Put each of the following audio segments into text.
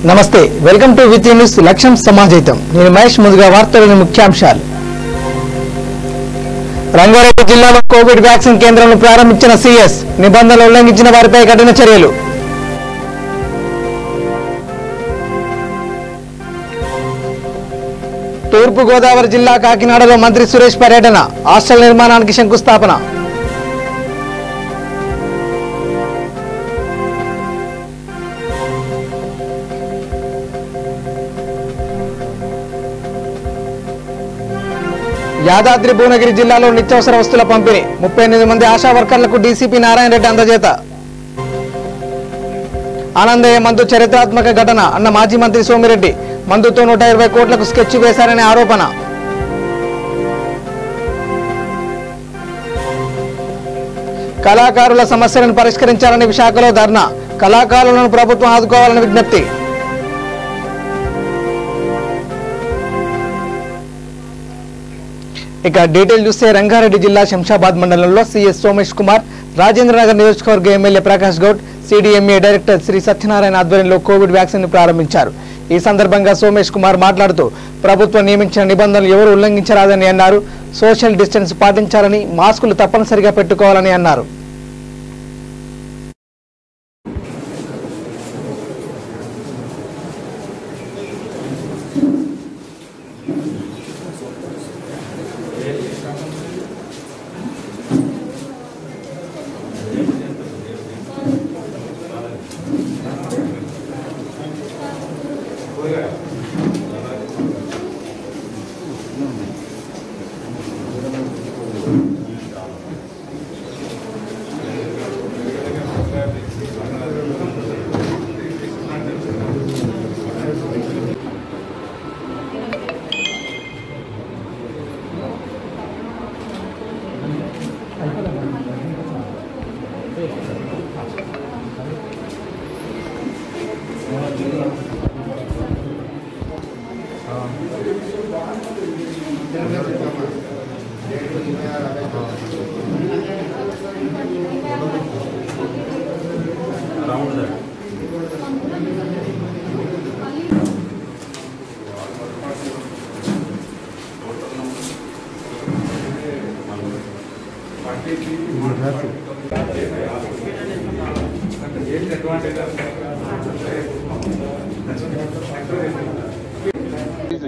నమస్తే welcome to with news లక్ష్యం సమాజైతం నేను మహేష్ ముందుగా వార్తలోని ముఖ్యాంశాలు రంగారెడ్డి జిల్లాలో కోవిడ్ వ్యాక్సిన్ కేంద్రాలను ప్రారంభించిన సీఎస్ నిబంధనలు ఉల్లంఘించిన వారిపై కఠిన చర్యలు తూర్పు గోదావరి జిల్లా కాకినాడలో మంత్రి సురేష్ పర్యటన హాస్టల్ నిర్మాణానికి శంకుస్థాపన యాదాద్రి భువనగిరి జిల్లాలో నిత్యావసర వస్తువుల పంపిణీ 38 మంది ఆశా వర్కర్లకు డీసీపీ నారాయణ రెడ్డి అందజేత ఆనందయ్య మందు చరిత్రాత్మక ఘటన అన్న మాజీ మంత్రి సోమిరెడ్డి మందుతో 120 కోట్లకు స్కెచ్ వేశారనే ఆరోపణ కళాకారుల సమస్యలను పరిష్కరించాలని విశాఖలో ధర్నా కళాకారులను ప్రభుత్వం ఆదుకోవాలని విజ్ఞప్తి ఇక డీటెయిల్ చూస్తే రంగారెడ్డి జిల్లా శంషాబాద్ మండలంలో సీఎస్ సోమేష్ కుమార్ రాజేంద్రనగర్ నియోజకవర్గ MLA Prakash Goud CDMA director Shri Satyanarayana ఆధ్వర్యంలో కోవిడ్ వ్యాక్సిన్ ప్రారంభించారు ఈ సందర్భంగా సోమేష్ కుమార్ మాట్లాడుతూ ప్రభుత్వం నియమించిన నిబంధనలు ఎవరు ఉల్లంఘించరాదని అన్నారు సోషల్ డిస్టెన్స్ పాటించాలని మాస్కులు తప్పనిసరిగా పెట్టుకోవాలని అన్నారు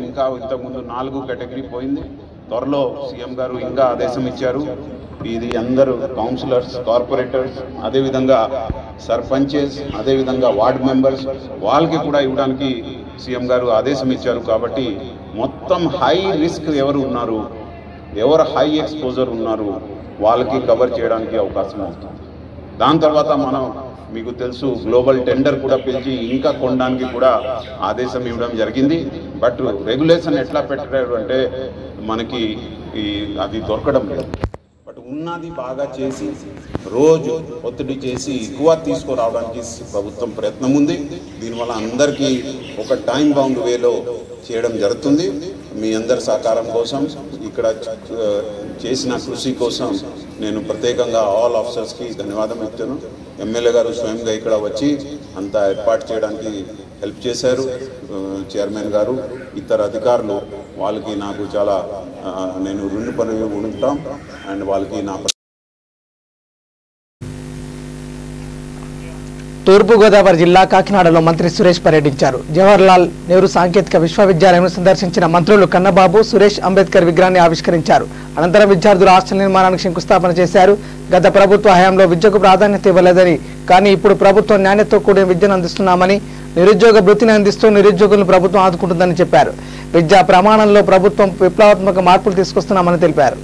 ఇంకా ఇంతకుముందు 4 కేటగిరీ పోయింది త్వరలో సీఎం గారు ఇంకా ఆదేశం ఇచ్చారు ఇది అందరూ కౌన్సిలర్స్ కార్పొరేటర్స్ అదేవిధంగా సర్పంచెస్ అదేవిధంగా వార్డ్ మెంబర్స్ వాళ్ళకి కూడా ఇవ్వడానికి సీఎం గారు ఆదేశం ఇచ్చారు కాబట్టి మొత్తం హై రిస్క్ ఎవరు ఉన్నారు ఎవరు హై ఎక్స్పోజర్ ఉన్నారు వాళ్ళకి కవర్ చేయడానికి అవకాశం అవుతుంది దాని తర్వాత మనం మీకు తెలుసు గ్లోబల్ టెండర్ కూడా పిలిచి ఇంకా కొనడానికి కూడా ఆదేశం ఇవ్వడం జరిగింది బట్ రెగ్యులేషన్ ఎట్లా పెట్టారు అంటే మనకి అది దొరకడం లేదు బట్ ఉన్నది బాగా చేసి రోజు ఒత్తిడి చేసి ఎక్కువ తీసుకురావడానికి ప్రభుత్వం ప్రయత్నం ఉంది దీనివల్ల అందరికీ ఒక టైం బౌండ్ వేలో చేయడం జరుగుతుంది మీ అందరి సహకారం కోసం ఇక్కడ చేసిన కృషి కోసం నేను ప్రత్యేకంగా ఆల్ ఆఫీసర్స్కి ధన్యవాదం చెప్తాను ఎమ్మెల్యే గారు స్వయంగా ఇక్కడ వచ్చి అంతా ఏర్పాటు చేయడానికి హెల్ప్ చేశారు చైర్మన్ గారు ఇతర అధికారులు వాళ్ళకి నాకు చాలా నేను రుణపడి ఉంటాం అండ్ వాళ్ళకి నా తూర్పు గోదావరి జిల్లా కాకినాడలో మంత్రి సురేష్ పర్యటించారు జవహర్లాల్ నెహ్రూ సాంకేతిక విశ్వవిద్యాలయం సందర్శించిన మంత్రులు కన్నబాబు సురేష్ అంబేద్కర్ విగ్రహాన్ని ఆవిష్కరించారు అనంతరం విద్యార్థుల హాస్టల్ నిర్మాణానికి శంకుస్థాపన చేశారు గత ప్రభుత్వ హయాంలో విద్యకు ప్రాధాన్యత ఇవ్వలేదని కానీ ఇప్పుడు ప్రభుత్వం నాణ్యతతో కూడిన విద్యను అందిస్తున్నామని నిరుద్యోగ వృత్తిని అందిస్తూ నిరుద్యోగులను ప్రభుత్వం ఆదుకుంటుందని చెప్పారు విద్యా ప్రమాణంలో ప్రభుత్వం విప్లవాత్మక మార్పులు తీసుకొస్తున్నామని తెలిపారు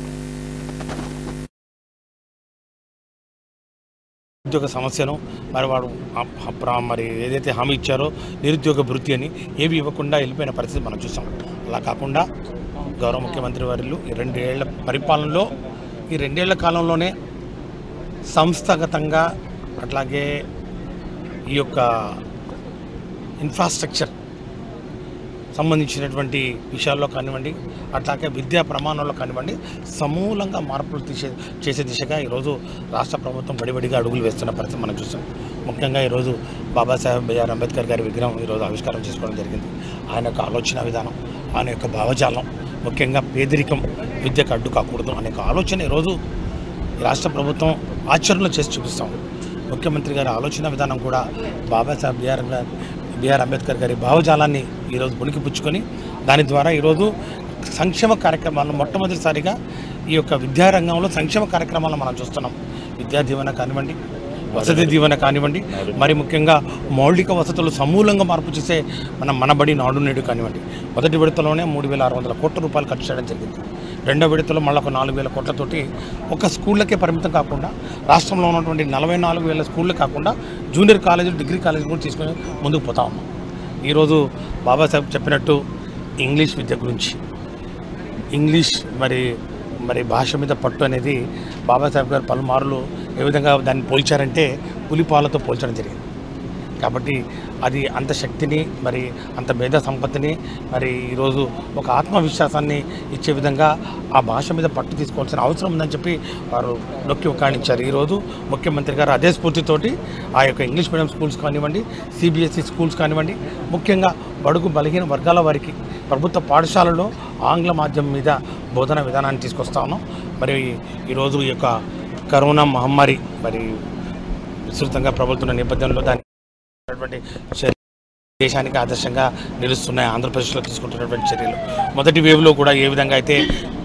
నిరుద్యోగ సమస్యను మరి ఏదైతే హామీ ఇచ్చారో నిరుద్యోగ వృత్తి అని ఏవి ఇవ్వకుండా వెళ్ళిపోయిన పరిస్థితి మనం చూసాం అలా కాకుండా గౌరవ ముఖ్యమంత్రి వారిలు ఈ 2 ఏళ్ల పరిపాలనలో ఈ 2 ఏళ్ల కాలంలోనే సంస్థాగతంగా అట్లాగే ఈ యొక్క ఇన్ఫ్రాస్ట్రక్చర్ సంబంధించినటువంటి విషయాల్లో కానివ్వండి, అట్లాగే విద్యా ప్రమాణాల్లో కానివ్వండి సమూలంగా మార్పులు చేసే దిశగా ఈరోజు రాష్ట్ర ప్రభుత్వం బడిబడిగా అడుగులు వేస్తున్న పరిస్థితి మనం చూస్తాం. ముఖ్యంగా ఈరోజు బాబాసాహెబ్ బిఆర్ అంబేద్కర్ గారి విగ్రహం ఈరోజు ఆవిష్కారం చేసుకోవడం జరిగింది. ఆయన యొక్క ఆలోచన విధానం, ఆయన యొక్క భావజాలం, ముఖ్యంగా పేదరికం విద్యకు అడ్డు కాకూడదు అనే ఆలోచన ఈరోజు రాష్ట్ర ప్రభుత్వం ఆచరణలో చేసి చూపిస్తాం. ముఖ్యమంత్రి గారి ఆలోచన విధానం కూడా బాబాసాహెబ్ బిఆర్ అంబేద్కర్ గారి భావజాలాన్ని ఈరోజు పుణికిపుచ్చుకొని దాని ద్వారా ఈరోజు సంక్షేమ కార్యక్రమాలను మొట్టమొదటిసారిగా ఈ యొక్క విద్యారంగంలో సంక్షేమ కార్యక్రమాలను మనం చూస్తున్నాం. విద్యా దీవెన కానివ్వండి, వసతి దీవెన కానివ్వండి, మరి ముఖ్యంగా మౌలిక వసతులు సమూలంగా మార్పు చేసే మనబడి నాడు నేడు కానివ్వండి. మొదటి విడతలోనే 3,600 కోట్ల రూపాయలు ఖర్చు చేయడం జరిగింది. రెండో విడతలో మళ్ళీ ఒక 4,000 కోట్లతోటి ఒక స్కూళ్ళకే పరిమితం కాకుండా రాష్ట్రంలో ఉన్నటువంటి 44,000 స్కూళ్ళు కాకుండా జూనియర్ కాలేజీలు, డిగ్రీ కాలేజీలు కూడా తీసుకొని ముందుకు పోతా ఉన్నాం. ఈరోజు బాబాసాహెబ్ చెప్పినట్టు ఇంగ్లీష్ విద్య గురించి, ఇంగ్లీష్ మరి భాష మీద పట్టు అనేది బాబాసాహెబ్ గారు పలుమార్లు ఏ విధంగా దాన్ని పోల్చారంటే పులిపాలతో పోల్చడం జరిగింది. కాబట్టి అది అంత శక్తిని, మరి అంత మేధా సంపత్తిని, మరి ఈరోజు ఒక ఆత్మవిశ్వాసాన్ని ఇచ్చే విధంగా ఆ భాష మీద పట్టు తీసుకోవాల్సిన అవసరం ఉందని చెప్పి వారు నొక్కి ఉకాణించారు. ఈరోజు ముఖ్యమంత్రి గారు అదే స్ఫూర్తితోటి ఆ యొక్క ఇంగ్లీష్ మీడియం స్కూల్స్ కానివ్వండి, సిబిఎస్ఈ స్కూల్స్ కానివ్వండి, ముఖ్యంగా బడుగు బలహీన వర్గాల వారికి ప్రభుత్వ పాఠశాలలో ఆంగ్ల మాధ్యమం మీద బోధన విధానాన్ని తీసుకొస్తా ఉన్నాం. మరి ఈరోజు ఈ యొక్క కరోనా మహమ్మారి మరి విస్తృతంగా ప్రబలుతున్న నేపథ్యంలో దాని దేశానికి ఆదర్శంగా నిలుస్తున్నాయి ఆంధ్రప్రదేశ్లో తీసుకుంటున్నటువంటి చర్యలు. మొదటి వేవ్లో కూడా ఏ విధంగా అయితే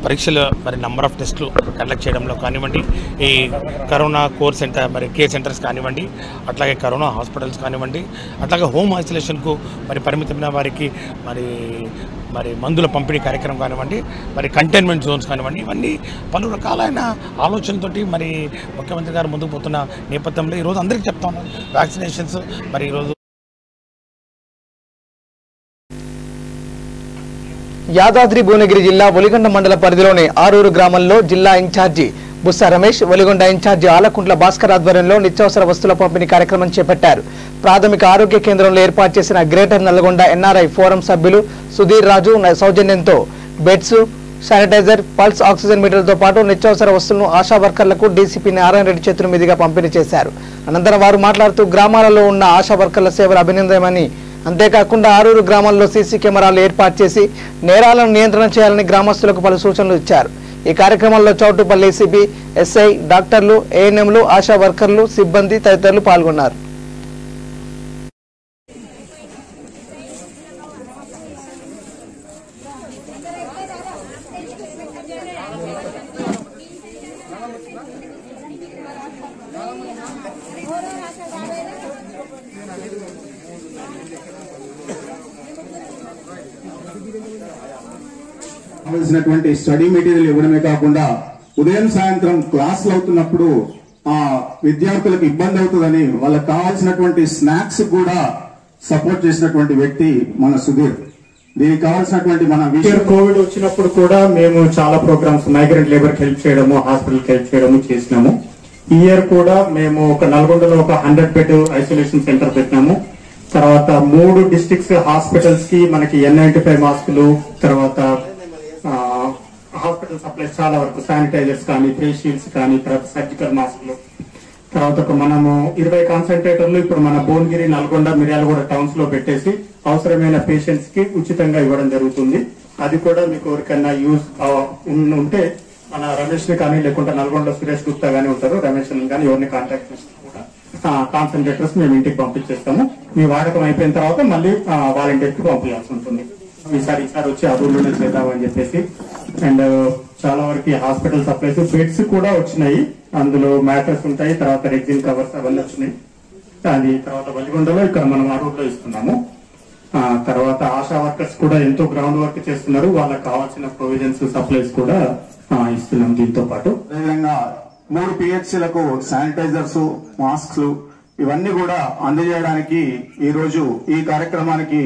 పరీక్షలు మరి నంబర్ ఆఫ్ టెస్టులు కండక్ట్ చేయడంలో కానివ్వండి, ఈ కరోనా కోర్ సెంటర్ మరి కేర్ సెంటర్స్ కానివ్వండి, అట్లాగే కరోనా హాస్పిటల్స్ కానివ్వండి, అట్లాగే హోమ్ ఐసోలేషన్కు మరి పరిమితమైన వారికి మరి మందుల పంపిణీ కార్యక్రమం కానివ్వండి, మరి కంటైన్మెంట్ జోన్స్ కానివ్వండి, ఇవన్నీ పలు రకాలైన ఆలోచనతోటి మరి ముఖ్యమంత్రి గారు ముందుకు పోతున్న నేపథ్యంలో ఈరోజు అందరికీ చెప్తా ఉన్నాను వ్యాక్సినేషన్స్. మరి ఈరోజు యాదాద్రి భువనగిరి జిల్లా ఒలిగొండ మండల పరిధిలోని ఆరూరు గ్రామంలో జిల్లా ఇన్ఛార్జి బుస్సా రమేష్, ఒలిగొండ ఇన్ఛార్జి ఆలకుంట్ల భాస్కర్ ఆధ్వర్యంలో నిత్యావసర వస్తువుల పంపిణీ కార్యక్రమం చేపట్టారు. ప్రాథమిక ఆరోగ్య కేంద్రంలో ఏర్పాటు చేసిన గ్రేటర్ నల్గొండ ఎన్ఆర్ఐ ఫోరం సభ్యులు సుధీర్ రాజు సౌజన్యంతో బెడ్స్, శానిటైజర్, పల్స్ ఆక్సిజన్ మీటర్లతో పాటు నిత్యావసర వస్తువులను ఆశా వర్కర్లకు డీసీపీ నారాయణ రెడ్డి చేతుల మీదుగా పంపిణీ చేశారు. అనంతరం వారు మాట్లాడుతూ గ్రామాలలో ఉన్న ఆశా వర్కర్ల సేవలు అభినందనమని, అంతేకాకుండా ఆరూరు గ్రామాల్లో సీసీ కెమెరాలు ఏర్పాటు చేసి నేరాలను నియంత్రణ చేయాలని గ్రామస్తులకు పలు సూచనలు ఇచ్చారు. ఈ కార్యక్రమంలో చౌటుపల్లి ఏసీపీ, ఎస్ఐ, డాక్టర్లు, ఏఎన్ఎంలు, ఆశా వర్కర్లు, సిబ్బంది తదితరులు పాల్గొన్నారు. కావలసినటువంటి స్టడీ మెటీరియల్ ఇవ్వడమే కాకుండా ఉదయం సాయంత్రం క్లాసులు అవుతున్నప్పుడు ఆ విద్యార్థులకు ఇబ్బంది అవుతుందని వాళ్ళకి కావాల్సినటువంటి స్నాక్స్ కూడా సపోర్ట్ చేసినటువంటి వ్యక్తి మన సుధీర్. దీనికి కావాల్సినటువంటి మన కోవిడ్ వచ్చినప్పుడు కూడా మేము చాలా ప్రోగ్రామ్స్ మైగ్రెంట్ లేబర్ కి హెల్ప్ చేయడము, హాస్పిటల్ కి హెల్ప్ చేయడము చేసినాము. ఈ ఇయర్ కూడా మేము ఒక నల్గొండలో ఒక 100 బెడ్ ఐసోలేషన్ సెంటర్ పెట్టినాము. తర్వాత 3 డిస్ట్రిక్ట్స్ హాస్పిటల్స్ కి మనకి N95 మాస్కులు, తర్వాత హాస్పిటల్ సప్లైస్ చాలా వరకు శానిటైజర్స్ కానీ, ఫేస్ షీల్డ్స్ కానీ, తర్వాత సర్జికల్ మాస్కులు, తర్వాత మనము 20 కాన్సన్ట్రేటర్లు ఇప్పుడు మన భువనగిరి, నల్గొండ, మిర్యాలగూడ టౌన్స్ లో పెట్టేసి అవసరమైన పేషెంట్స్ కి ఉచితంగా ఇవ్వడం జరుగుతుంది. అది కూడా మీకు ఎవరికైనా యూజ్ ఉంటే మన రమేష్ ని కానీ, లేకుంటే నల్గొండ సురేష్ గుప్తా గానీ ఉంటారు, రమేష్ కానీ ఎవరిని కాంటాక్ట్ చేస్తే కూడా కాన్సన్ట్రేటర్స్ మేము ఇంటికి పంపించేస్తాము. మీ వాడకం అయిపోయిన తర్వాత మళ్ళీ వాలంటీర్ కి పంపించాల్సి ఉంటుంది. ఈసారి వచ్చి అదూరులోనే చేద్దామని చెప్పేసి. అండ్ చాలా వరకు హాస్పిటల్ సప్లైస్, బెడ్స్ కూడా వచ్చినాయి. అందులో మ్యాట్రస్ ఉంటాయి, తర్వాత రెగ్జిన్ కవర్స్ అవన్నీ వచ్చినాయి. అది తర్వాత వలిగొండలో ఇక్కడ మనం అడవుల్లో ఇస్తున్నాము. తర్వాత ఆశా వర్కర్స్ కూడా ఎంతో గ్రౌండ్ వర్క్ చేస్తున్నారు. వాళ్ళకి కావాల్సిన ప్రొవిజన్స్, సప్లైస్ కూడా ఇస్తున్నాం. దీంతో పాటు అదేవిధంగా 3 PHCలకు శానిటైజర్స్, మాస్క్స్ ఇవన్నీ కూడా అందజేయడానికి ఈ రోజు ఈ కార్యక్రమానికి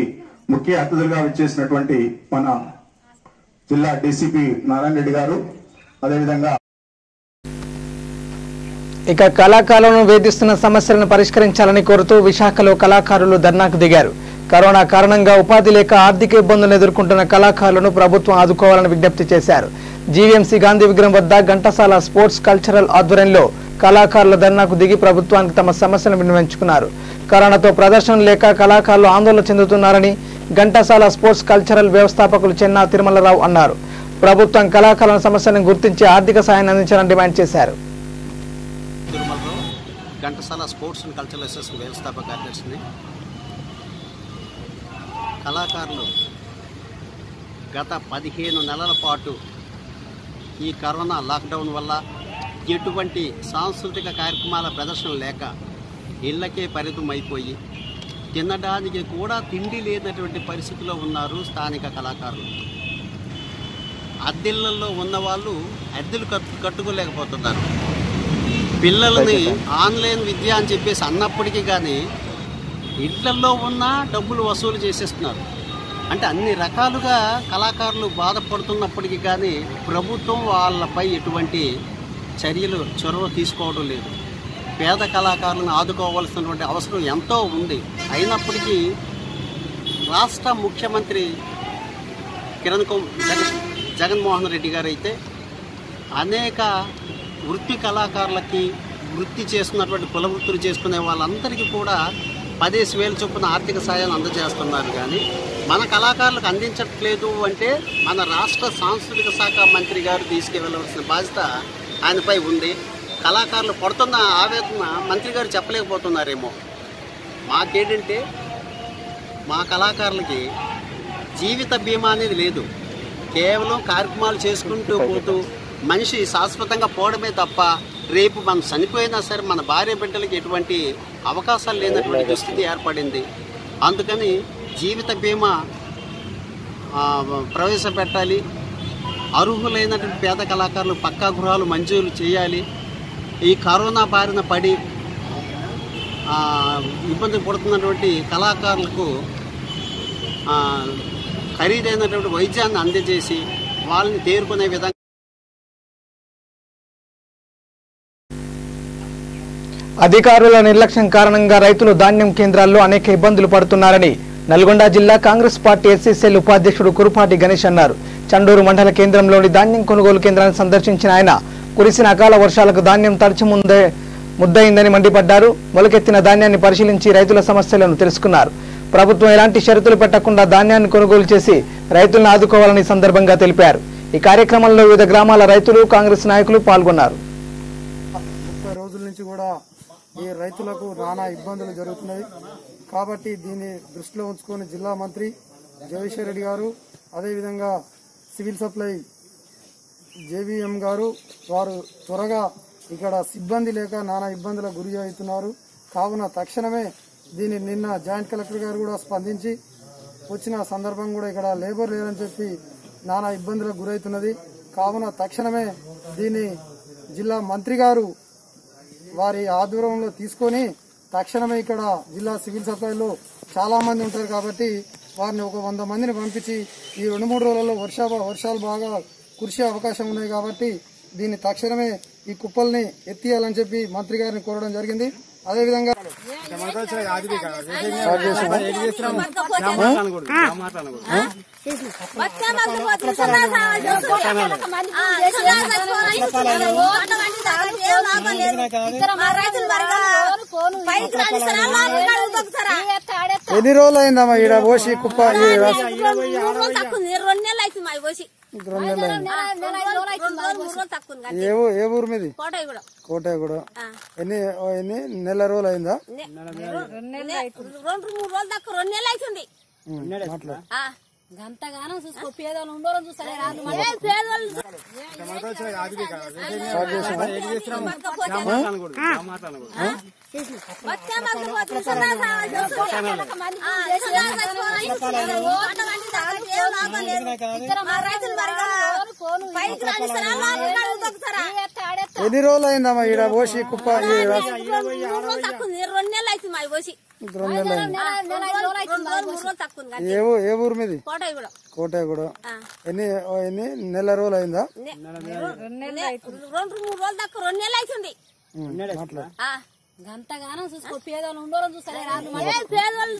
ముఖ్య అతిథులుగా విచ్చేసినటువంటి మన జిల్లా డీసీపీ నారాయణ రెడ్డి గారు, అదేవిధంగా ఇక కళాకారులను వేధిస్తున్న సమస్యలను పరిష్కరించాలని కోరుతూ విశాఖలో కళాకారులు ధర్నాకు దిగారు. కరోనా కారణంగా ఉపాధి లేక ఆర్థిక ఇబ్బందులను ఎదుర్కొంటున్న కళాకారులను ప్రభుత్వం ఆదుకోవాలని విజ్ఞప్తి చేశారు. జీవీఎంసీ గాంధీ విగ్రహం వద్ద ఘంటసాల స్పోర్ట్స్ కల్చరల్ ఆధ్వర్యంలో కళాకారుల ధర్నాకు దిగి ప్రభుత్వానికి తమ సమస్యలను విన్నవించుకున్నారు. కరోనాతో ప్రదర్శన లేక కళాకారులు ఆందోళన చెందుతున్నారని ఘంటసాల స్పోర్ట్స్ కల్చరల్ వ్యవస్థాపకులు చెన్నా తిరుమలరావు అన్నారు. ప్రభుత్వం కళాకారుల సమస్యలను గుర్తించి ఆర్థిక సాయాన్ని అందించాలని డిమాండ్ చేశారు. Ghantasala sports and cultural association వ్యవస్థాపక కార్యదర్శిని. కళాకారులు గత 15 నెలల పాటు ఈ కరోనా లాక్డౌన్ వల్ల ఎటువంటి సాంస్కృతిక కార్యక్రమాల ప్రదర్శన లేక ఇళ్లకే పరిమితం అయిపోయి తినడానికి కూడా తిండి లేనటువంటి పరిస్థితిలో ఉన్నారు స్థానిక కళాకారులు. అద్దెళ్లలో ఉన్నవాళ్ళు అద్దెలు కట్టుకోలేకపోతున్నారు. పిల్లలని ఆన్లైన్ విద్య అని చెప్పేసి అన్నప్పటికీ కానీ ఇళ్లలో ఉన్న డబ్బులు వసూలు చేసేస్తున్నారు. అంటే అన్ని రకాలుగా కళాకారులు బాధపడుతున్నప్పటికీ కానీ ప్రభుత్వం వాళ్ళపై ఎటువంటి చొరవ తీసుకోవడం లేదు. పేద కళాకారులను ఆదుకోవాల్సినటువంటి అవసరం ఎంతో ఉంది. అయినప్పటికీ రాష్ట్ర ముఖ్యమంత్రి జగన్మోహన్ రెడ్డి గారు అయితే అనేక వృత్తి కళాకారులకి వృత్తి చేస్తున్నటువంటి కుల వృత్తులు చేసుకునే వాళ్ళందరికీ కూడా 10,000 చొప్పున ఆర్థిక సాయాన్ని అందజేస్తున్నారు. కానీ మన కళాకారులకు అందించట్లేదు అంటే మన రాష్ట్ర సాంస్కృతిక శాఖ మంత్రి గారు తీసుకువెళ్ళవలసిన బాధ్యత ఆయనపై ఉంది. కళాకారులు పడుతున్న ఆవేదన మంత్రి గారు చెప్పలేకపోతున్నారేమో. మాకేంటంటే మా కళాకారులకి జీవిత బీమా అనేది లేదు. కేవలం కార్యక్రమాలు చేసుకుంటూ పోతూ మనిషి శాశ్వతంగా పోవడమే తప్ప రేపు మనం చనిపోయినా సరే మన భార్య బిడ్డలకి ఎటువంటి అవకాశాలు లేనటువంటి దుస్థితి ఏర్పడింది. అందుకని జీవిత బీమా ప్రవేశపెట్టాలి. అర్హులైనటువంటి పేద కళాకారులు పక్కా గృహాలు మంజూరు చేయాలి. ఈ కరోనా బారిన పడి ఇబ్బంది పడుతున్నటువంటి కళాకారులకు ఖరీదైనటువంటి వైద్యాన్ని అందజేసి వాళ్ళని తేరుకునే విధంగా అధికారుల నిర్లక్ష్యం కారణంగా రైతులు ధాన్యం కేంద్రాల్లో అనేక ఇబ్బందులు పడుతున్నారని నల్గొండ జిల్లా కాంగ్రెస్ పార్టీ ఎస్సీసీఎల్ ఉపాధ్యక్షుడు కురుపాటి గణేష్ అన్నారు. చండూరు మండల కేంద్రంలోని ధాన్యం కొనుగోలు కేంద్రాన్ని సందర్శించిన ఆయన కురిసిన అకాల వర్షాలకు ధాన్యం తడిచి ముద్దయిందని మండిపడ్డారు. మొలకెత్తిన ధాన్యాన్ని పరిశీలించి రైతుల సమస్యలను తెలుసుకున్నారు. ప్రభుత్వం ఎలాంటి షరతులు పెట్టకుండా ధాన్యాన్ని కొనుగోలు చేసి రైతులను ఆదుకోవాలని సందర్భంగా తెలిపారు. ఈ కార్యక్రమంలో వివిధ గ్రామాల రైతులు కాంగ్రెస్ నాయకులు పాల్గొన్నారు. 30 రోజుల నుంచి కూడా ఈ రైతులకు నానా ఇబ్బందులు జరుగుతున్నాయి. కాబట్టి దీన్ని దృష్టిలో ఉంచుకొని జిల్లా మంత్రి జగదీశ్వర్ రెడ్డి గారు, అదేవిధంగా సివిల్ సప్లై జేవీఎం గారు వారు త్వరగా ఇక్కడ సిబ్బంది లేక నానా ఇబ్బందులకు గురి అవుతున్నారు. కావున తక్షణమే దీన్ని నిన్న జాయింట్ కలెక్టర్ గారు కూడా స్పందించి వచ్చిన సందర్భం కూడా ఇక్కడ లేబర్ లేదని చెప్పి నానా ఇబ్బందులకు గురవుతున్నది. కావున తక్షణమే దీన్ని జిల్లా మంత్రి గారు వారి ఆధ్వర్యంలో తీసుకొని తక్షణమే ఇక్కడ జిల్లా సివిల్ సప్లైలో చాలా మంది ఉంటారు కాబట్టి వారిని ఒక 100 మందిని పంపించి ఈ 2-3 రోజులలో వర్షాలు బాగా కురిసే అవకాశం ఉన్నాయి కాబట్టి దీన్ని తక్షణమే ఈ కుప్పల్ని ఎత్తియాలని చెప్పి మంత్రి గారిని కోరడం జరిగింది. అదేవిధంగా ఎన్ని రోజులు అయిందమ్మా ఈడ పోసి కుప్ప? 2 నెలలు అవుతుంది మా పోసి. ఏ ఊరు మీది? కోటయ్యగూడ. ఎన్ని నెల రోజులు అయిందా? 2-3 రోజులు దాకా 2 నెలలు అవుతుంది. గంతగానం చూసుకో పేదలు ఉండరు చూస్తారే ఎన్ని రోజులు అయిందమ్మా ఈడ పోసి కుప్ప? 2 నెలలు అవుతుంది మా పోసి. ఏ ఊరు మీది? కోటయ్యగూడ. ఎన్ని నెల రోజులు అయిందా? 2-3 రోజులు దాకా 2 నెలలు అవుతుంది. గంతగానం చూసుకో పేదలు ఉండరు చూస్తారే పేదలు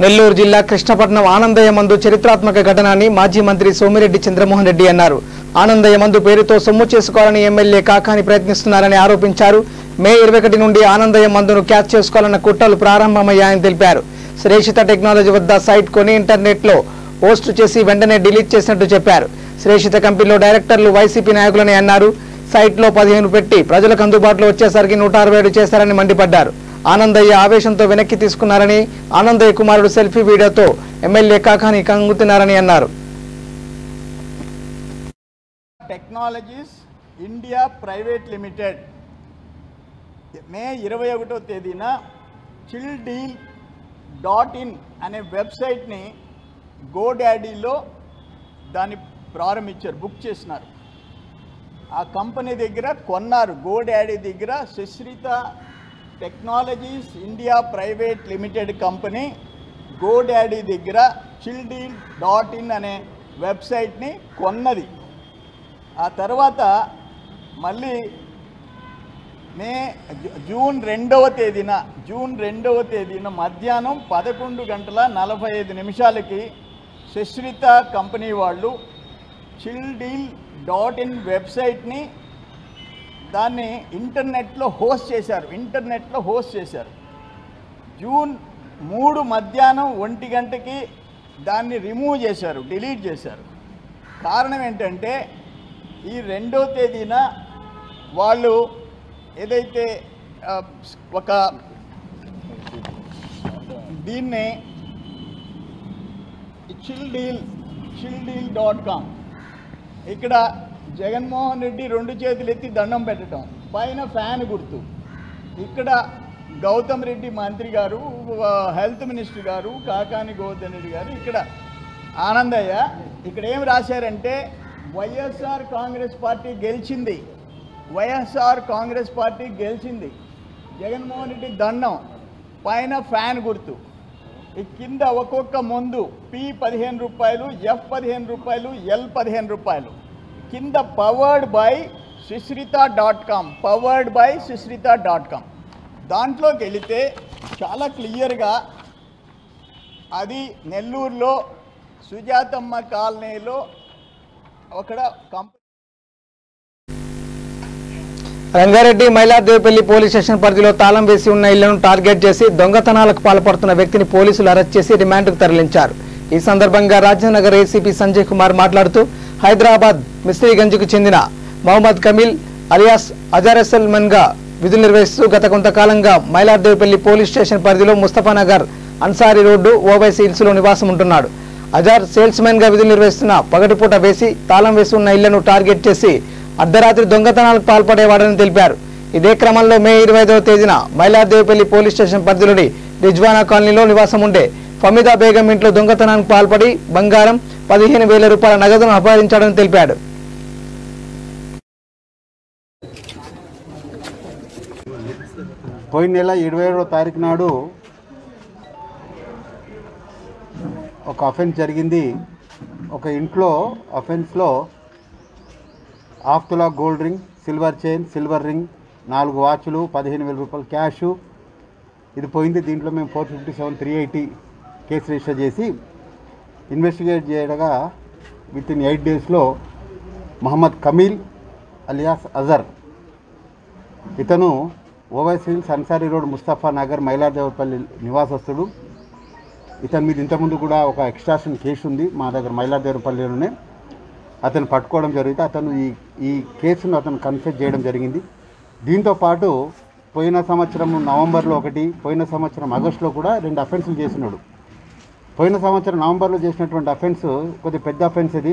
నెల్లూరు జిల్లా కృష్ణపట్నం ఆనందయ్య మందు చరిత్రాత్మక ఘటనని మాజీ మంత్రి సోమిరెడ్డి చంద్రమోహన్ రెడ్డి అన్నారు. ఆనందయ్య మందు పేరుతో సొమ్ము చేసుకోవాలని ఎమ్మెల్యే కాకాని ప్రయత్నిస్తున్నారని ఆరోపించారు. మే 21 నుండి ఆనందయ్య మందును క్యాచ్ చేసుకోవాలన్న కుట్రలు ప్రారంభమయ్యాయని తెలిపారు. శ్రేషిత టెక్నాలజీ వద్ద సైట్ కొని ఇంటర్నెట్లో పోస్ట్ చేసి వెంటనే డిలీట్ చేసినట్టు చెప్పారు. శ్రేషిత కంపెనీలో డైరెక్టర్లు వైసీపీ నాయకులని అన్నారు. సైట్లో 15 పెట్టి ప్రజలకు అందుబాటులో వచ్చేసరికి 167 చేశారని మండిపడ్డారు. ఆనందయ్య ఆవేశంతో వెనక్కి తీసుకున్నారని, ఆనందయ్య కుమారుడు సెల్ఫీ వీడియోతో ఎమ్మెల్యే కాకాని కంగుతున్నారని అన్నారు. టెక్నాలజీస్ ఇండియా ప్రైవేట్ లిమిటెడ్ మే 21వ తేదీన chilldeal.in అనే వెబ్సైట్ని గోడాడీలో దాన్ని ప్రారంభించారు, బుక్ చేసినారు. ఆ కంపెనీ దగ్గర కొన్నారు. గోడాడీ దగ్గర Sushrita technologies India private limited company GoDaddy దగ్గర chilldeal.in అనే వెబ్సైట్ని కొన్నది. ఆ తర్వాత మళ్ళీ జూన్ 2వ తేదీన మధ్యాహ్నం 11:45 సుశ్రిత కంపెనీ వాళ్ళు chilldeal.in వెబ్సైట్ని దాన్ని ఇంటర్నెట్లో హోస్ట్ చేశారు. జూన్ 3 మధ్యాహ్నం 1 గంటకి దాన్ని రిమూవ్ చేశారు, డిలీట్ చేశారు. కారణం ఏంటంటే ఈ 2వ తేదీన వాళ్ళు ఏదైతే ఒక దీన్ని chilldeal.com ఇక్కడ జగన్మోహన్ రెడ్డి 2 చేతులు ఎత్తి దండం పెట్టడం, పైన ఫ్యాన్ గుర్తు, ఇక్కడ గౌతమ్ రెడ్డి మంత్రి గారు, హెల్త్ మినిస్టర్ గారు, కాకాని గోవర్ధన్ రెడ్డి గారు, ఇక్కడ ఆనందయ్య, ఇక్కడ ఏం రాశారంటే వైఎస్ఆర్ కాంగ్రెస్ పార్టీ గెలిచింది, జగన్మోహన్ రెడ్డి దండం, పైన ఫ్యాన్ గుర్తు, ఈ కింద ఒక్కొక్క మందు P15 రూపాయలు, F15 రూపాయలు, L15 కింద పవర్డ్ బై సుశ్రిత.com దాంట్లోకి వెళితే చాలా క్లియర్గా అది నెల్లూరులో సుజాతమ్మ కాలనీలో అక్కడ రంగారెడ్డి మైలార్దేవిపల్లి పోలీస్ స్టేషన్ పరిధిలో తాళం వేసి ఉన్న ఇళ్లను టార్గెట్ చేసి దొంగతనాలకు పాల్పడుతున్న వ్యక్తిని పోలీసులు అరెస్ట్ చేసి రిమాండ్కు తరలించారు. ఈ సందర్భంగా రాజనగర్ ఏసీపీ సంజయ్ కుమార్ మాట్లాడుతూ హైదరాబాద్ మిస్త్రీగంజ్కు చెందిన మహమ్మద్ కమీల్ అలియాస్ అజారెసల్మన్ గా విధులు నిర్వహిస్తూ గత కొంతకాలంగా మైలార్దేవిపల్లి పోలీస్ స్టేషన్ పరిధిలో ముస్తఫానగర్ అన్సారీ రోడ్డు ఓవైసీ హిల్స్ లో నివాసం ఉంటున్నాడు. అజార్ సేల్స్ మెన్ గా విధులు నిర్వహిస్తున్న పగటిపూట వేసి తాళం వేసి ఉన్న ఇళ్లను టార్గెట్ చేసి అర్ధరాత్రి దొంగతనాలకు పాల్పడేవాడని తెలిపారు. ఇదే క్రమంలో మే 25వ తేదీన మైలార్దేవిపల్లి పోలీస్ స్టేషన్ పరిధిలోని రిజ్వానా కాలనీలో నివాసం ఉండే ఫమీదా బేగం ఇంట్లో దొంగతనానికి పాల్పడి బంగారం 15,000 రూపాయల నగదును అపహరించాడని తెలిపాడు. పోయిన నెల 27వ తారీఖు నాడు ఒక అఫెన్స్ జరిగింది. ఒక ఇంట్లో అఫెన్స్లో ½ తులా gold ring, silver chain, silver ring, 4 వాచ్లు, 15,000 రూపాయలు క్యాష్ ఇది పోయింది. దీంట్లో మేము 457-380 కేసు రిజిస్టర్ చేసి ఇన్వెస్టిగేట్ చేయగా విత్ ఇన్ 8 డేస్లో మహమ్మద్ కమీల్ అలియాస్ అజర్ ఇతను ఓవైసీ హిల్స్ అన్సారీ రోడ్ ముస్తఫా నగర్ మైలార్దేవిపల్లి నివాసస్తుడు. ఇతని మీద ఇంతకుముందు కూడా ఒక ఎక్స్ట్రాక్షన్ కేసు ఉంది మా దగ్గర మైలార్దేవిపల్లిలోనే. అతను పట్టుకోవడం జరిగితే అతను ఈ కేసును అతను కన్ఫెస్ చేయడం జరిగింది. దీంతోపాటు పోయిన సంవత్సరం నవంబర్లో ఒకటి, పోయిన సంవత్సరం ఆగస్టులో కూడా 2 అఫెన్సులు చేసినాడు. పోయిన సంవత్సరం నవంబర్లో చేసినటువంటి అఫెన్స్ కొద్ది పెద్ద అఫెన్స్ ఇది.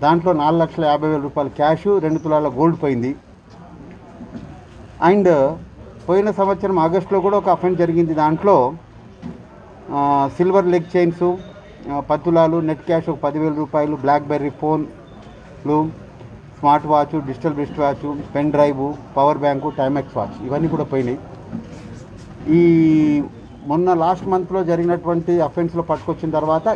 దాంట్లో 4,50,000 రూపాయలు క్యాష్, 2 తులాల గోల్డ్ పోయింది. అండ్ పోయిన సంవత్సరం ఆగస్టులో కూడా ఒక అఫెన్స్ జరిగింది. దాంట్లో సిల్వర్ లెగ్ చైన్స్ 10 తులాలు, నెట్ క్యాష్ ఒక 10,000 రూపాయలు, బ్లాక్బెర్రీ ఫోన్లు, smart watch, digital wrist watch, pen drive, power bank, Timex watch ఇవన్నీ కూడా పోయినాయి. ఈ మొన్న లాస్ట్ మంత్లో జరిగినటువంటి అఫెన్స్లో పట్టుకొచ్చిన తర్వాత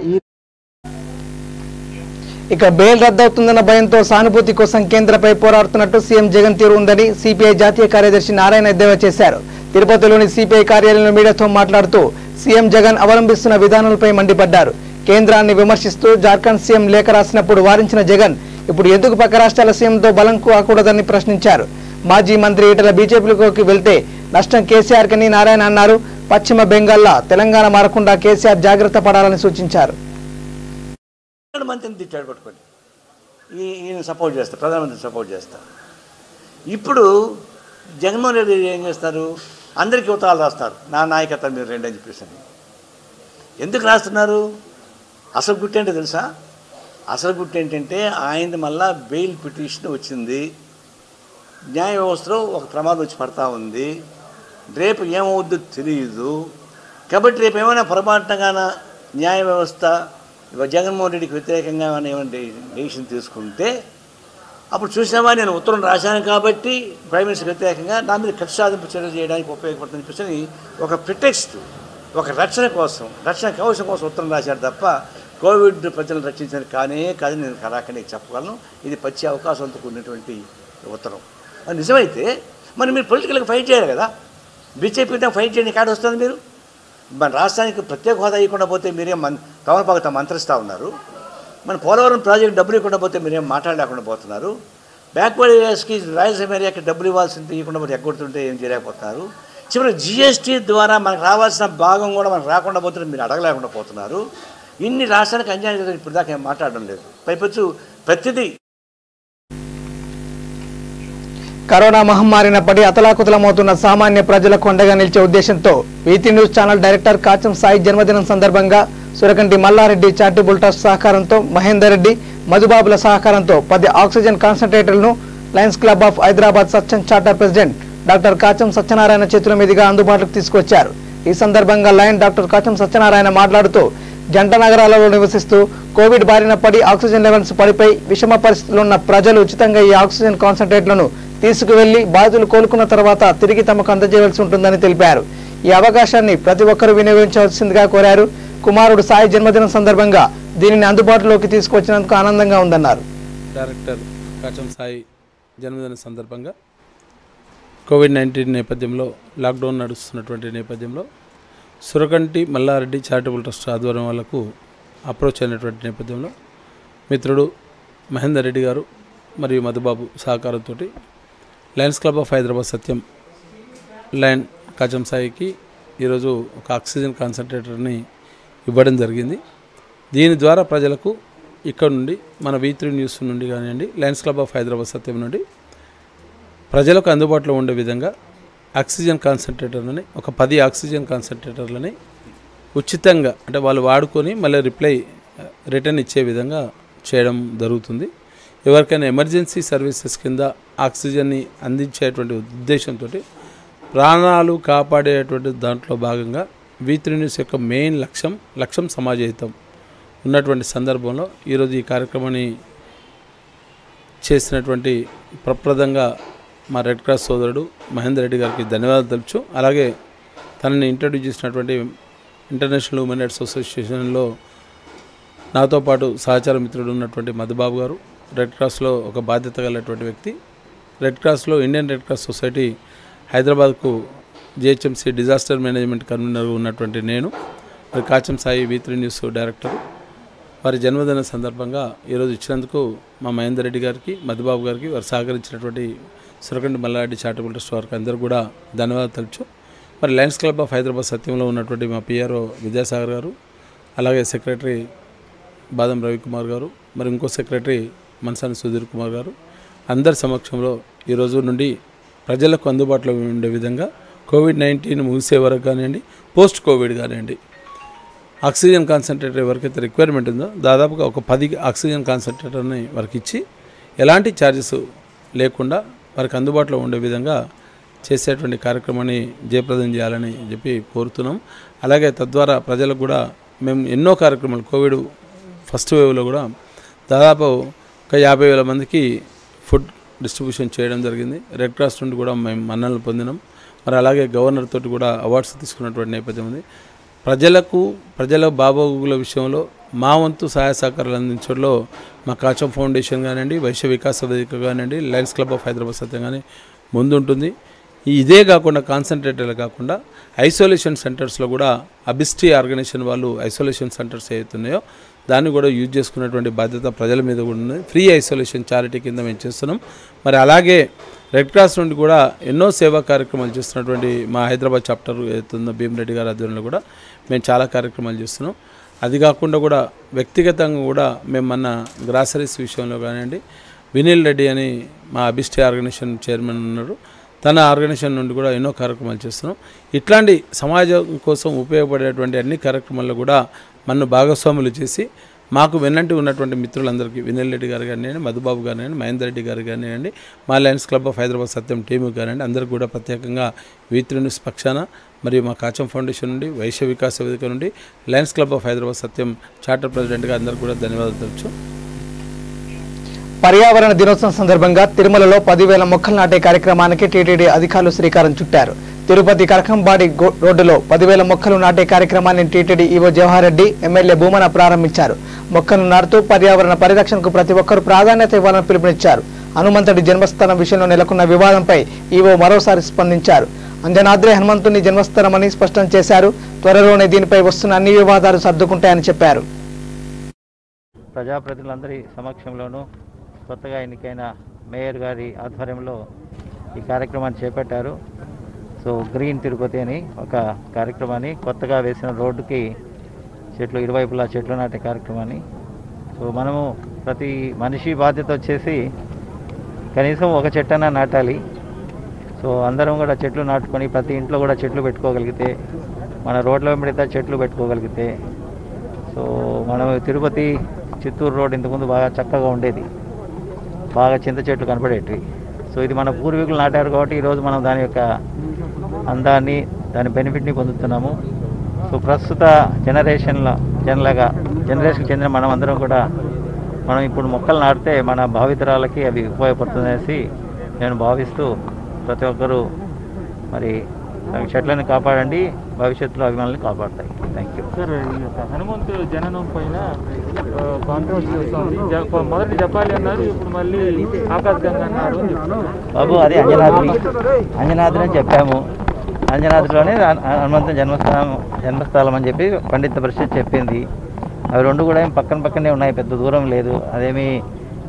ఇక బెయిల్ రద్దవుతుందన్న భయంతో సానుభూతి కోసం కేంద్రపై పోరాడుతున్నట్టు సీఎం జగన్ తీరు ఉందని సిపిఐ జాతీయ కార్యదర్శి నారాయణ ఎద్దేవా చేశారు. తిరుపతిలోని సిపిఐ కార్యాలయంలో మీడియాతో మాట్లాడుతూ సీఎం జగన్ అవలంబిస్తున్న విధానాలపై మండిపడ్డారు. కేంద్రాన్ని విమర్శిస్తూ జార్ఖండ్ సీఎం లేఖ రాసినప్పుడు వారించిన జగన్ ఇప్పుడు ఎందుకు పక్క రాష్ట్రాల సీఎంతో బలం కాకూడదని ప్రశ్నించారు. మాజీ మంత్రి ఈటల బీజేపీలోకి వెళ్తే నష్టం కేసీఆర్ కని నారాయణ అన్నారు. పశ్చిమ బెంగాల్లో తెలంగాణ మారకుండా కేసీఆర్ జాగ్రత్త పడాలని సూచించారు. మంత్రిని తిట్టాడు పట్టుకొని ఈయన సపోర్ట్ చేస్తారు, ప్రధానమంత్రి సపోర్ట్ చేస్తారు. ఇప్పుడు జగన్మోహన్ రెడ్డి ఏం చేస్తారు, అందరికీ ఉత్తరాలు రాస్తారు, నా నాయకత్వం మీరు రండి అని చెప్పేసి. ఎందుకు రాస్తున్నారు? అసలు గుట్టు ఏంటో తెలుసా? అసలు గుట్టు ఏంటంటే ఆయనది మళ్ళా బెయిల్ పిటిషన్ వచ్చింది, న్యాయ వ్యవస్థలో ఒక ప్రమాదం వచ్చి పడతా ఉంది, రేపు ఏమవుద్దో తెలియదు. కాబట్టి రేపు ఏమైనా పొరపాటునగాన న్యాయ వ్యవస్థ జగన్మోహన్ రెడ్డికి వ్యతిరేకంగా ఏమైనా డెసిషన్ తీసుకుంటే అప్పుడు చూసినావా నేను ఉత్తరం రాశాను కాబట్టి ప్రైమ్ మినిస్టర్ వ్యతిరేకంగా నా మీద కక్ష సాధింపు చర్య చేయడానికి ఉపయోగపడుతుందని చెప్పేసి ఒక ప్రిటెక్స్ట్, ఒక రక్షణ కోసం, రక్షణ కవచం కోసం ఉత్తరం రాశారు తప్ప కోవిడ్ ప్రజలను రక్షించడానికి కాదని నేను కరాకని చెప్పగలను. ఇది పచ్చి అవకాశంతో కూడినటువంటి ఉత్తరం. అది నిజమైతే మరి మీరు పొలిటికల్గా ఫైట్ చేయాలి కదా. బీజేపీతో ఫైట్ చేయడానికి కాడ వస్తుంది. మీరు మన రాష్ట్రానికి ప్రత్యేక హోదా ఇవ్వకుండా పోతే మీరేం తమలపాకుతో మంత్రిస్తూ ఉన్నారు. మన పోలవరం ప్రాజెక్టు డబ్బులు ఇవ్వకుండా పోతే మీరేం మాట్లాడలేకుండా పోతున్నారు. బ్యాక్వర్డ్ ఏరియాస్కి రాయలసీమ ఏరియాకి డబ్బులు ఇవ్వాల్సింది ఇవ్వకుండా పోతే ఎగ్గొడుతుంటే ఏం చేయలేకపోతున్నారు. చివరి జిఎస్టీ ద్వారా మనకు రావాల్సిన భాగం కూడా మనకు రాకుండా పోతుంటే మీరు అడగలేకుండా పోతున్నారు. ఇన్ని రాష్ట్రానికి అన్యాయం జరిగింది, ఇప్పుడు దాకా ఏం మాట్లాడడం లేదు. పైపచ్చు ప్రతిదీ కరోనా మహమ్మారిన పడి అతలాకుతలమవుతున్న సామాన్య ప్రజలకు అండగా నిలిచే ఉద్దేశంతో Veethi news channel director Kacham Sai జన్మదినం సందర్భంగా సురకంటి మల్లారెడ్డి చారిటబుల్ ట్రస్ట్ సహకారంతో మహేందర్ రెడ్డి మధుబాబుల సహకారంతో 10 ఆక్సిజన్ కాన్సంట్రేటర్లను lions club of Hyderabad Satyam charter president doctor Kacham Satyanarayana చేతుల మీదుగా అందుబాటులోకి తీసుకొచ్చారు. ఈ సందర్భంగా లయన్ డాక్టర్ కాచం సత్యనారాయణ మాట్లాడుతూ జంట నగరాలలో నివసిస్తూ కోవిడ్ బారిన పడి ఆక్సిజన్ లెవెల్స్ పడిపోయి విషమ పరిస్థితుల్లో ఉన్న ప్రజలు ఉచితంగా ఈ ఆక్సిజన్ కాన్సంట్రేట్లను తీసుకువెళ్లి బాధితులు కోలుకున్న తర్వాత తిరిగి తమకు అందజేయవలసి ఉంటుందని తెలిపారు. ఈ అవకాశాన్ని ప్రతి ఒక్కరూ వినియోగించవలసిందిగా కోరారు. కుమారుడు సాయి జన్మదినం సందర్భంగా దీనిని అందుబాటులోకి తీసుకొచ్చినందుకు ఆనందంగా ఉందన్నారు. డైరెక్టర్ కాచం సాయి జన్మదిన సందర్భంగా కోవిడ్-19 నేపథ్యంలో లాక్డౌన్ నడుస్తున్నటువంటి నేపథ్యంలో సురకంటి మల్లారెడ్డి చారిటబుల్ ట్రస్ట్ ఆధ్వర్యం వాళ్లకు అప్రోచ్ అయినటువంటి నేపథ్యంలో మిత్రుడు మహేందర్ రెడ్డి గారు మరియు మధుబాబు సహకారంతో Lions club of Hyderabad Satyam lion Kacham సాయికి ఈరోజు ఒక ఆక్సిజన్ కాన్సంట్రేటర్ని ఇవ్వడం జరిగింది. దీని ద్వారా ప్రజలకు ఇక్కడ నుండి మన వీత్రి న్యూస్ నుండి కానివ్వండి, లయన్స్ క్లబ్ ఆఫ్ హైదరాబాద్ సత్యం నుండి ప్రజలకు అందుబాటులో ఉండే విధంగా ఆక్సిజన్ కాన్సంట్రేటర్లని ఒక 10 ఆక్సిజన్ కాన్సంట్రేటర్లని ఉచితంగా అంటే వాళ్ళు వాడుకొని మళ్ళీ రిటర్న్ ఇచ్చే విధంగా చేయడం జరుగుతుంది. ఎవరికైనా ఎమర్జెన్సీ సర్వీసెస్ కింద ఆక్సిజన్ని అందించేటువంటి ఉద్దేశంతో ప్రాణాలు కాపాడేటువంటి దాంట్లో భాగంగా వీత్రి న్యూస్ యొక్క మెయిన్ లక్ష్యం సమాజహితం ఉన్నటువంటి సందర్భంలో ఈరోజు ఈ కార్యక్రమాన్ని చేసినటువంటి ప్రప్రదంగా మా రెడ్ క్రాస్ సోదరుడు మహేందర్ రెడ్డి గారికి ధన్యవాదాలు తెలుపుచు, అలాగే తనని ఇంట్రడ్యూస్ చేసినటువంటి ఇంటర్నేషనల్ హ్యూమన్ రైట్స్ అసోసియేషన్లో నాతో పాటు సహచార మిత్రుడు ఉన్నటువంటి మధుబాబు గారు, రెడ్ క్రాస్లో ఒక బాధ్యత కలిగినటువంటి వ్యక్తి, రెడ్ క్రాస్లో ఇండియన్ రెడ్ క్రాస్ సొసైటీ హైదరాబాద్కు జిహెచ్ఎంసీ డిజాస్టర్ మేనేజ్మెంట్ కన్వీనర్ ఉన్నటువంటి నేను, మరి కాచం సాయి వీత్రి న్యూస్ డైరెక్టర్, వారి జన్మదిన సందర్భంగా ఈరోజు ఇచ్చినందుకు మా మహేందర్ రెడ్డి గారికి, మధుబాబు గారికి, వారు సహకరించినటువంటి సురకంటి మల్లారెడ్డి చారిటబుల్ ట్రస్ట్ వారికి అందరూ కూడా ధన్యవాదాలు తెలుసు. మరి లయన్స్ క్లబ్ ఆఫ్ హైదరాబాద్ సత్యంలో ఉన్నటువంటి మా పిఆర్ఓ విద్యాసాగర్ గారు, అలాగే సెక్రటరీ బాదం రవికుమార్ గారు, మరి ఇంకో సెక్రటరీ మనసాని సుధీర్ కుమార్ గారు అందరి సమక్షంలో ఈరోజు నుండి ప్రజలకు అందుబాటులో ఉండే విధంగా కోవిడ్-19 ముగిసే వరకు కానివ్వండి, పోస్ట్ కోవిడ్ కానివ్వండి, ఆక్సిజన్ కాన్సంట్రేటర్ ఎవరికైతే రిక్వైర్మెంట్ ఉందో దాదాపుగా ఒక 10 ఆక్సిజన్ కాన్సంట్రేటర్ని వారికి ఇచ్చి ఎలాంటి ఛార్జెస్ లేకుండా వారికి అందుబాటులో ఉండే విధంగా చేసేటువంటి కార్యక్రమాన్ని జయప్రదం చేయాలని చెప్పి కోరుతున్నాం. అలాగే తద్వారా ప్రజలకు కూడా మేము ఎన్నో కార్యక్రమాలు కోవిడ్ ఫస్ట్ వేవ్లో కూడా దాదాపు ఒక 50,000 మందికి ఫుడ్ డిస్ట్రిబ్యూషన్ చేయడం జరిగింది. రెడ్ క్రాస్ నుండి కూడా మేము మన్ననలు పొందినాం. మరి అలాగే గవర్నర్ తోటి కూడా అవార్డ్స్ తీసుకున్నటువంటి నేపథ్యం ఉంది. ప్రజల బాగోగుల విషయంలో మా వంతు సహాయ సహకారాలు అందించడంలో మా కాచం ఫౌండేషన్ కానివ్వండి, వైశ్య వికాస వేదిక కానివ్వండి, లయన్స్ క్లబ్ ఆఫ్ హైదరాబాద్ సత్యం కానీ ముందుంటుంది. ఇదే కాకుండా కాన్సన్ట్రేటర్లు కాకుండా ఐసోలేషన్ సెంటర్స్లో కూడా అబిస్టీ ఆర్గనైజేషన్ వాళ్ళు ఐసోలేషన్ సెంటర్స్ ఏవైతున్నాయో దాన్ని కూడా యూజ్ చేసుకున్నటువంటి బాధ్యత ప్రజల మీద కూడా ఉంది. ఫ్రీ ఐసోలేషన్ చారిటీ కింద మేము చేస్తున్నాం. మరి అలాగే రెడ్ క్రాస్ నుండి కూడా ఎన్నో సేవా కార్యక్రమాలు చేస్తున్నటువంటి మా హైదరాబాద్ చాప్టర్ ఏదైతుందో భీమరెడ్డి గారి ఆధ్వర్యంలో కూడా మేము చాలా కార్యక్రమాలు చేస్తున్నాం. అది కాకుండా కూడా వ్యక్తిగతంగా కూడా మేము మన గ్రాసరీస్ విషయంలో కానివ్వండి, వినీల్ రెడ్డి అని మా అబిస్టీ ఆర్గనైజేషన్ చైర్మన్ ఉన్నారు, తన ఆర్గనైజేషన్ నుండి కూడా ఎన్నో కార్యక్రమాలు చేస్తున్నాం. ఇట్లాంటి సమాజం కోసం ఉపయోగపడేటువంటి అన్ని కార్యక్రమాల్లో కూడా మన భాగస్వాములు చేసి మాకు వెన్నంటి ఉన్నటువంటి మిత్రులందరికీ వినీల్ రెడ్డి గారు కానివ్వండి, మధుబాబు కానివ్వండి, మహేందర్ రెడ్డి గారు కానివ్వండి, మా Lions club of Hyderabad Satyam team కానివ్వండి, అందరికీ కూడా ప్రత్యేకంగా V3 న్యూస్ పక్షాన మరియు మా కాచం ఫౌండేషన్ నుండి, వైశ్య వికాస వేదిక నుండి, Lions club of Hyderabad Satyam charter ప్రెసిడెంట్గా అందరికీ కూడా ధన్యవాదాలు తెలుసు. పర్యావరణ దినోత్సవం సందర్భంగా తిరుమలలో 10,000 మొక్కలు నాటే కార్యక్రమానికి టీటీడీ అధికారులు శ్రీకారం చుట్టారు. తిరుపతి కరకంబాడి రోడ్డులో 10,000 మొక్కలు నాటే కార్యక్రమాన్ని TTD EO Jawahar Reddy, MLA Bhumana ప్రారంభించారు. మొక్కలను నాటుతూ పర్యావరణ పరిరక్షణకు ప్రతి ఒక్కరూ ప్రాధాన్యత ఇవ్వాలని పిలుపునిచ్చారు. హనుమంతుడి జన్మస్థానం విషయంలో నెలకొన్న వివాదంపై ఈవో మరోసారి స్పందించారు. అంజనాద్రి హనుమంతుని జన్మస్థానమని స్పష్టం చేశారు. త్వరలోనే దీనిపై వస్తున్న అన్ని వివాదాలు సర్దుకుంటాయని చెప్పారు. ప్రజాప్రతినిధులందరి సమక్షంలోనూ కొత్తగా ఎన్నికైన మేయర్ గారి ఆధ్వర్యంలో ఈ కార్యక్రమాన్ని చేపట్టారు. సో గ్రీన్ తిరుపతి అని ఒక కార్యక్రమాన్ని, కొత్తగా వేసిన రోడ్డుకి చెట్లు ఇరువైపులా చెట్లు నాటే కార్యక్రమాన్ని. సో మనము ప్రతి మనిషి బాధ్యత వచ్చేసి కనీసం ఒక చెట్టన్నా నాటాలి. సో అందరం కూడా చెట్లు నాటుకొని ప్రతి ఇంట్లో కూడా చెట్లు పెట్టుకోగలిగితే, మన రోడ్ల వెంబడితే చెట్లు పెట్టుకోగలిగితే, సో మనం తిరుపతి చిత్తూరు రోడ్ ఇంతకుముందు బాగా చక్కగా ఉండేది, బాగా చింత చెట్లు కనపడేటివి. సో ఇది మన పూర్వీకులు నాటారు కాబట్టి ఈరోజు మనం దాని యొక్క అందాన్ని, దాని బెనిఫిట్ని పొందుతున్నాము. సో ప్రస్తుత జనరేషన్కి చెందిన మనం అందరం కూడా మనం ఇప్పుడు మొక్కలు నాటితే మన భావితరాలకి అవి ఉపయోగపడుతుందనేసి నేను భావిస్తూ ప్రతి ఒక్కరూ మరి చెట్లను కాపాడండి, భవిష్యత్తులో అవి మనల్ని కాపాడతాయి. Thank you sir. హనుమంతు జననం పైన కాంట్రవర్సీ వస్తుంది. మొదటి జపాలి అన్నారు, ఇప్పుడు మళ్ళీ ఆకాశగంగా అన్నారు. బాబు అది అంజనాద్రి అని చెప్పాము. అంజనాద్రిలోనే హనుమంతు జన్మస్థలం అని చెప్పి పండిత పరిషత్ చెప్పింది. అవి రెండు కూడా ఏం పక్కనే ఉన్నాయి, పెద్ద దూరం లేదు. అదేమి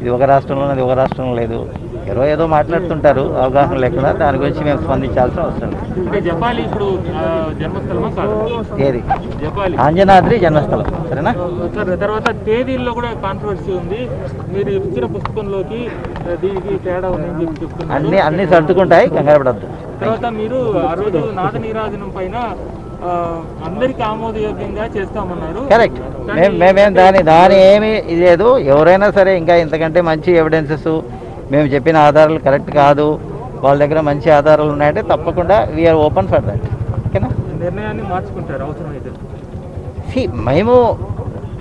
ఇది ఒక రాష్ట్రంలో అది ఒక రాష్ట్రంలో లేదు. ఏదో మాట్లాడుతుంటారు అవగాహన లేకుండా. దాని గురించి మేము స్పందించాల్సిన అవసరం లేదు. ఏది అంజనాద్రి జన్మస్థలం సరేనా. తర్వాత తేదీల్లో కూడా కాంట్రవర్సీ ఉంది. మీరు ఇచ్చిన పుస్తకంలోకి దీనికి తేడా ఉందని చెప్తున్నారు. అన్ని సర్దుకుంటాయి, కంగారు పడద్దు. తర్వాత మీరు ఆ రోజు నాద నీరాజనం పైన అందరికి ఆమోదయోగ్యంగా చేస్తామన్నారు. కరెక్ట్. మేమేం దాని ఏమి ఇది లేదు. ఎవరైనా సరే ఇంకా ఇంతకంటే మంచి ఎవిడెన్సెస్, మేము చెప్పిన ఆధారాలు కరెక్ట్ కాదు, వాళ్ళ దగ్గర మంచి ఆధారాలు ఉన్నాయంటే తప్పకుండా వీఆర్ ఓపెన్ ఫర్ దట్. ఓకేనా. నిర్ణయాన్ని మార్చుకుంటారు అవసరమైతే. మేము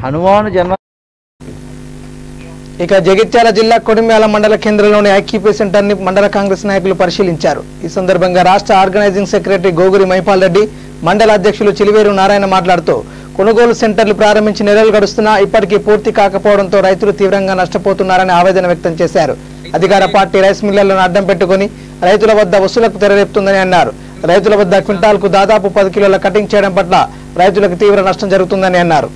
హనుమాను జన్మ. ఇక జగిత్యాల జిల్లా కొడిమ్యాల మండల కేంద్రంలోని ఐక్యూపీ సెంటర్ ని మండల కాంగ్రెస్ నాయకులు పరిశీలించారు. ఈ సందర్భంగా రాష్ట్ర ఆర్గనైజింగ్ సెక్రటరీ గోగురి మైపాల్ రెడ్డి, మండల అధ్యక్షులు చిలివేరు నారాయణ మాట్లాడుతూ కొనుగోలు సెంటర్లు ప్రారంభించి నెలలు గడుస్తున్నా ఇప్పటికీ పూర్తి కాకపోవడంతో రైతులు తీవ్రంగా నష్టపోతున్నారని ఆవేదన వ్యక్తం చేశారు. అధికార పార్టీ రైస్ మిల్లర్లను అడ్డం పెట్టుకుని రైతుల వద్ద వసూలకు తెరలేపుతుందని అన్నారు. రైతుల వద్ద క్వింటాల్కు దాదాపు 10 కిలోల కటింగ్ చేయడం పట్ల రైతులకు తీవ్ర నష్టం జరుగుతుందని అన్నారు.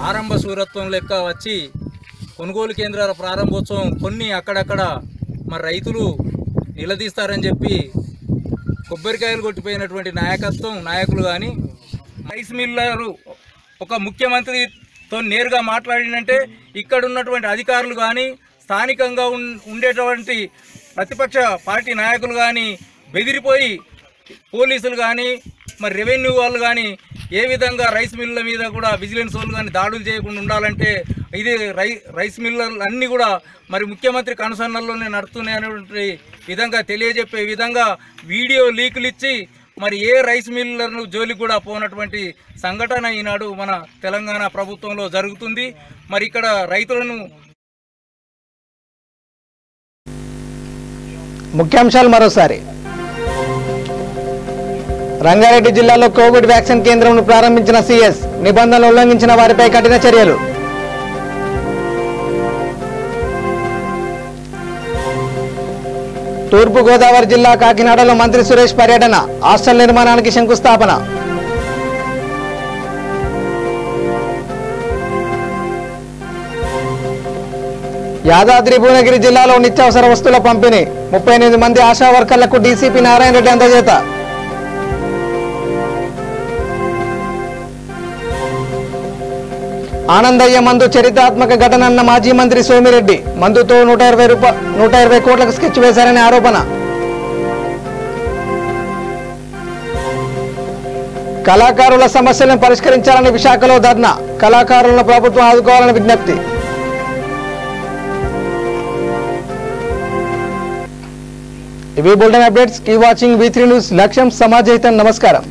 ఆరంభ సూరత్వం లెక్క వచ్చి కొనుగోలు కేంద్రాల ప్రారంభోత్సవం కొన్ని అక్కడక్కడ మరి రైతులు నిలదీస్తారని చెప్పి కొబ్బరికాయలు కొట్టిపోయినటువంటి నాయకులు కానీ, రైస్ మిల్లరు ఒక ముఖ్యమంత్రితో నేరుగా మాట్లాడినంటే ఇక్కడ ఉన్నటువంటి అధికారులు కానీ, స్థానికంగా ఉండేటువంటి ప్రతిపక్ష పార్టీ నాయకులు కానీ బెదిరిపోయి పోలీసులు కానీ మరి రెవెన్యూ వాళ్ళు కానీ ఏ విధంగా రైస్ మిల్లుల మీద కూడా విజిలెన్స్ వాళ్ళు కానీ దాడులు చేయకుండా ఉండాలంటే ఇది రైస్ మిల్లర్లు అన్నీ కూడా మరి ముఖ్యమంత్రి కనుసన్నల్లోనే నడుస్తున్నాయనేటువంటి విధంగా తెలియజెప్పే విధంగా వీడియో లీకులు ఇచ్చి మరి ఏ రైస్ మిల్లర్ను జోలికి కూడా పోనటువంటి సంఘటన ఈనాడు మన తెలంగాణ ప్రభుత్వంలో జరుగుతుంది. మరి ఇక్కడ రైతులను ముఖ్యాంశాలు మరోసారి. రంగారెడ్డి జిల్లాలో కోవిడ్ వ్యాక్సిన్ కేంద్రంను ప్రారంభించిన సీఎస్, నిబంధనలు ఉల్లంఘించిన వారిపై కఠిన చర్యలు. తూర్పు గోదావరి జిల్లా కాకినాడలో మంత్రి సురేష్ పర్యటన, హాస్టల్ నిర్మాణానికి శంకుస్థాపన. యాదాద్రి భువనగిరి జిల్లాలో నిత్యావసర వస్తువుల పంపిణీ, 38 మంది ఆశా వర్కర్లకు డీసీపీ నారాయణ రెడ్డి అందజేత. ఆనందయ్య మందు చరిత్రాత్మక ఘటన అన్న మాజీ మంత్రి సోమిరెడ్డి, మందుతో 120 కోట్లకు స్కెచ్ వేశారనే ఆరోపణ. కళాకారుల సమస్యలను పరిష్కరించాలని విశాఖలో ధర్నా, కళాకారులను ప్రభుత్వం ఆదుకోవాలని విజ్ఞప్తి. ఇవి bulletin updates. Keep watching V3 news. లక్ష్యం సమాజహితం. నమస్కారం.